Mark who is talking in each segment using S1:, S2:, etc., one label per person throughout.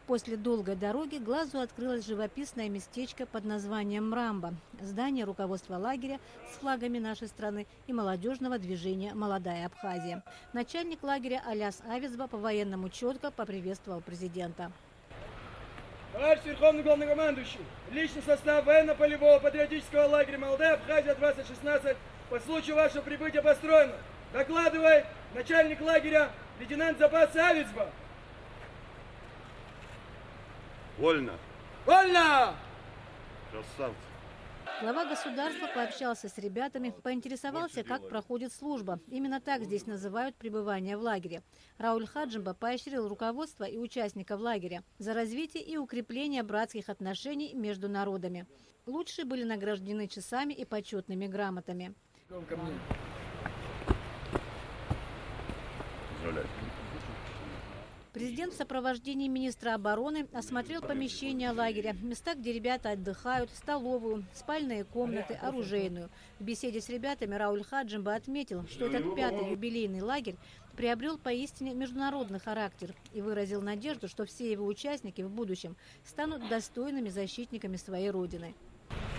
S1: После долгой дороги глазу открылось живописное местечко под названием Мрамба. Здание руководства лагеря с флагами нашей страны и молодежного движения «Молодая Абхазия». Начальник лагеря Аляс Авицба по-военному четко поприветствовал президента.
S2: Товарищ Верховный Главнокомандующий, личный состав военно-полевого патриотического лагеря «Молодая Абхазия-2016» по случаю вашего прибытия построено. Докладывает начальник лагеря лейтенант запаса Авицба.
S3: Вольно!
S2: Вольно!
S3: Красавцы!
S1: Глава государства пообщался с ребятами, поинтересовался, как проходит служба. Именно так здесь называют пребывание в лагере. Рауль Хаджимба поощрил руководство и участников лагеря за развитие и укрепление братских отношений между народами. Лучшие были награждены часами и почетными грамотами. Президент в сопровождении министра обороны осмотрел помещения лагеря, места, где ребята отдыхают, столовую, спальные комнаты, оружейную. В беседе с ребятами Рауль Хаджимба отметил, что этот 5-й юбилейный лагерь приобрел поистине международный характер и выразил надежду, что все его участники в будущем станут достойными защитниками своей родины.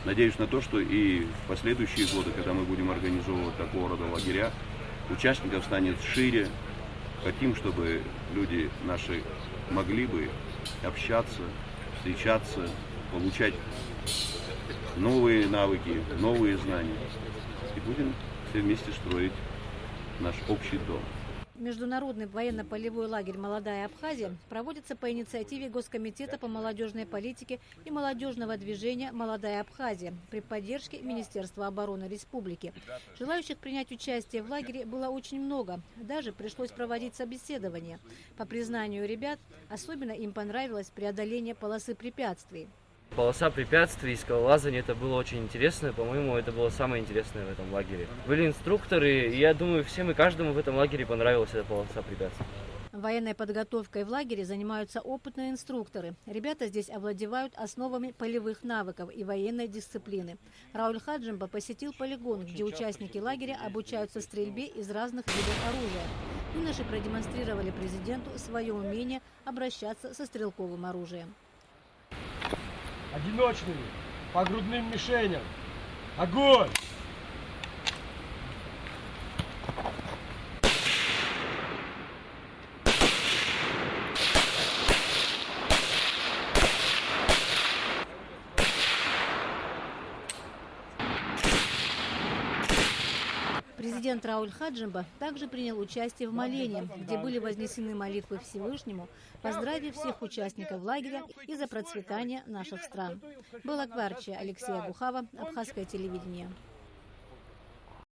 S3: Надеюсь на то, что и в последующие годы, когда мы будем организовывать такого рода лагеря, участников станет шире. Хотим, чтобы люди наши могли бы общаться, встречаться, получать новые навыки, новые знания. И будем все вместе строить наш общий дом.
S1: Международный военно-полевой лагерь «Молодая Абхазия» проводится по инициативе Госкомитета по молодежной политике и молодежного движения «Молодая Абхазия» при поддержке Министерства обороны Республики. Желающих принять участие в лагере было очень много. Даже пришлось проводить собеседование. По признанию ребят, особенно им понравилось преодоление полосы препятствий.
S4: Полоса препятствий и скалолазание — это было очень интересно. По-моему, это было самое интересное в этом лагере. Были инструкторы, и я думаю, всем и каждому в этом лагере понравилась эта полоса препятствий.
S1: Военной подготовкой в лагере занимаются опытные инструкторы. Ребята здесь овладевают основами полевых навыков и военной дисциплины. Рауль Хаджимба посетил полигон, где участники лагеря обучаются стрельбе из разных видов оружия. Юноши продемонстрировали президенту свое умение обращаться со стрелковым оружием.
S2: Одиночными, по грудным мишеням. Огонь!
S1: Президент Рауль Хаджимба также принял участие в молении, где были вознесены молитвы Всевышнему, поздравив всех участников лагеря и за процветание наших стран. Балакварчи, Алексея Гухава, Абхазское телевидение.